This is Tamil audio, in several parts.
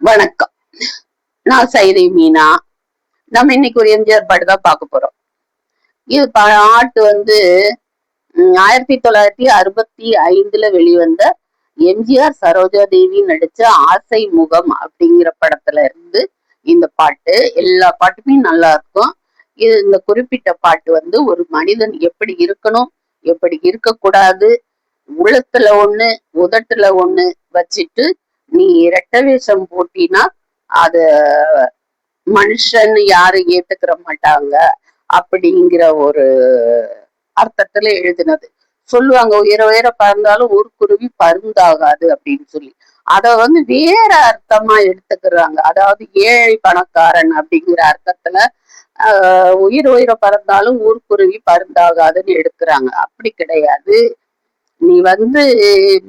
வணக்கம். நான் சைதை மீனா. நம்ம இன்னைக்கு ஒரு எம்ஜிஆர் பாட்டு தான் பார்க்க போறோம். இது பாட்டு 1965 வெளிவந்த எம்ஜிஆர் சரோஜா தேவி நடிச்ச ஆசை முகம் அப்படிங்கிற படத்துல இருந்து இந்த பாட்டு. எல்லா பாட்டுமே நல்லா இருக்கும். இந்த குறிப்பிட்ட பாட்டு ஒரு மனிதன் எப்படி இருக்கணும், எப்படி இருக்கக்கூடாது, உள்ளத்துல ஒண்ணு உதட்டுல ஒண்ணு வச்சுட்டு நீ இரட்டை வேஷம் போட்டினா அத மனுஷன் யாரும் ஏத்துக்கிற மாட்டாங்க அப்படிங்கிற ஒரு அர்த்தத்துல எழுதினது. சொல்லுவாங்க, உயர உயர பறந்தாலும் ஊர்க்குருவி பருந்தாகாது அப்படின்னு சொல்லி. அத வேற அர்த்தமா எடுத்துக்கிறாங்க. அதாவது ஏழை பணக்காரன் அப்படிங்கிற அர்த்தத்துல உயிர் உயிர பறந்தாலும் ஊர்க்குருவி பருந்தாகாதுன்னு எடுக்கிறாங்க. அப்படி கிடையாது. நீ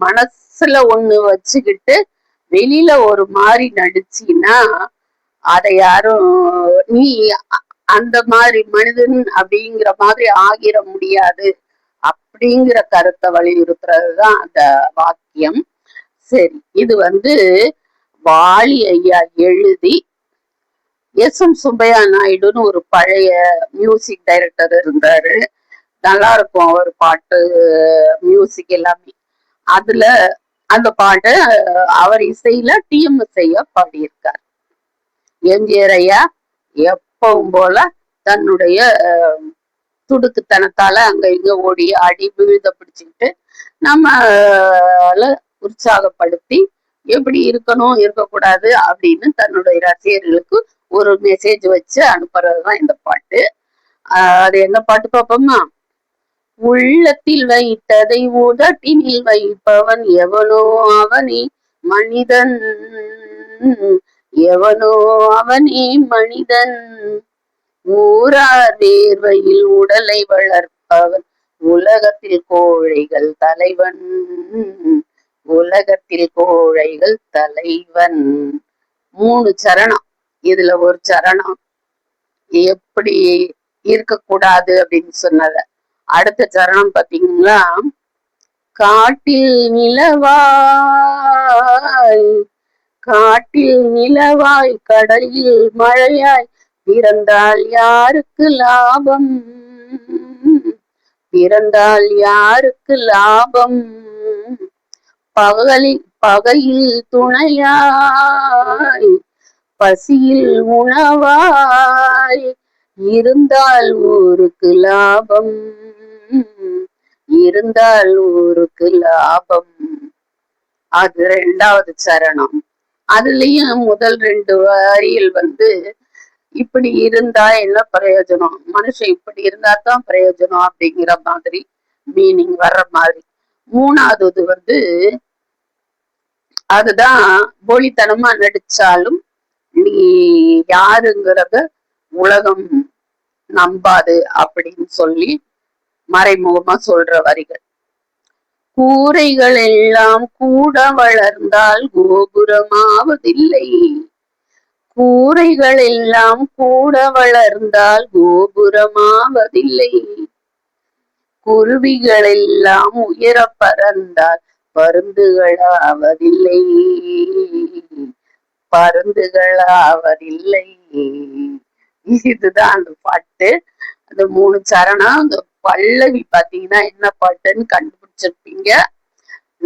மனசுல ஒண்ணு வச்சுக்கிட்டு வெளியில ஒரு மாதிரி நடிச்சீன்னா அதை யாரும் நீ அந்த மாதிரி மனிதன் அப்படிங்கிற மாதிரி ஆகிர முடியாது அப்படிங்கிற கருத்தை வலியுறுத்துறதுதான் அந்த வாக்கியம். சரி, இது வாலி ஐயா எழுதி எம் சுப்பையா நாயுடுன்னு ஒரு பழைய மியூசிக் டைரக்டர் இருந்தாரு. நல்லா இருக்கும் அவர் பாட்டு, மியூசிக் எல்லாமே. அதுல அந்த பாட்டை அவர் இசையில டிஎம்எஸ் ஐயா பாடியிருக்கார். எம்ஜிஆர் ஐயா எப்பவும் போல தன்னுடைய துடுக்குத்தனத்தால அங்க இங்க ஓடி ஆடி விழுத பிடிச்சுக்கிட்டு நம்மள உற்சாகப்படுத்தி எப்படி இருக்கணும் இருக்கக்கூடாது அப்படின்னு தன்னுடைய ரசிகர்களுக்கு ஒரு மெசேஜ் வச்சு அனுப்புறதுதான் இந்த பாட்டு. அது என்ன பாட்டு பார்ப்போமா? உள்ளத்தில் வைத்ததை உதட்டினில் வைப்பவன் எவனோ அவனே மனிதன், எவனோ அவனே மனிதன், ஊரார் வேர்வையில் உடலை வளர்ப்பவன் உலகத்தில் கோழைகள் தலைவன், உலகத்தில் கோழைகள் தலைவன். 3 சரணம். இதுல ஒரு சரணம் எப்படி இருக்கக்கூடாது அப்படின்னு சொன்னத. அடுத்த சரணம் பாத்தீங்கன்னா, காட்டில் நிலவாய், காட்டில் நிலவாய் கடலில் மழையாய் பிறந்தால் யாருக்கு லாபம், பிறந்தால் யாருக்கு லாபம், பகையில் துணையாய் பசியில் உணவாய் இருந்தால் ஊருக்கு லாபம், இருந்தால் ஊருக்கு லாபம். அது 2வது சரணம். அதுலயும் முதல் 2 வரியில் இப்படி இருந்தா என்ன பிரயோஜனம், மனுஷன் இப்படி இருந்தா தான் பிரயோஜனம் அப்படிங்கிற மாதிரி மீனிங் வர்ற மாதிரி. 3வது அதுதான் போலித்தனமா நடிச்சாலும் நீ யாருங்கிறத உலகம் நம்பாது அப்படின்னு சொல்லி மறைமுகமா சொல்ற வரிகள். கூரைகள் எல்லாம் கூட வளர்ந்தால் கோபுரமாவதில்லை, கூரைகள் எல்லாம் கூட வளர்ந்தால் கோபுரமாவதில்லை, குருவிகள் எல்லாம் உயர பறந்தால் பருந்துகளாவதில்லை, பருந்துகளாவதில்லை. இதுதான் அந்த பாட்டு. அந்த 3 சரணம். அந்த பல்லவி பாத்தீங்கன்னா என்ன பாட்டுன்னு கண்டுபிடிச்சிருப்பீங்க.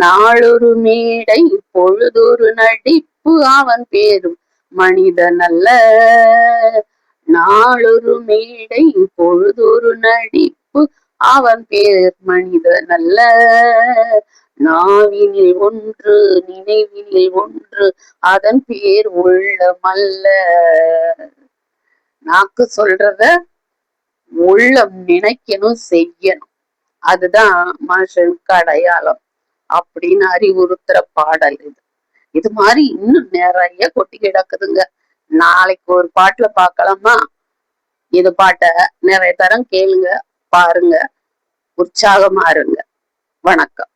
நாளொரு மேடை பொழுதொரு நடிப்பு அவன் பேரும் மனிதன் அல்ல, நாளொரு மேடை பொழுதொரு நடிப்பு அவன் பேர் மனிதன் அல்ல, நாவினில் ஒன்று நினைவினில் ஒன்று அதன் பேர் உள்ளமல்ல. நாக்கு சொல்றத உள்ளம் நினைக்கணும், செய்யணும். அதுதான் மனுஷனுக்கு அடையாளம் அப்படின்னு அறிவுறுத்துற பாடல் இது. இது மாதிரி இன்னும் நிறைய கொட்டி கிடக்குதுங்க. நாளைக்கு ஒரு பாட்டுல பார்க்கலாமா? இது பாட்டை நிறைய தரம் கேளுங்க, பாருங்க, உற்சாகமா இருங்க. வணக்கம்.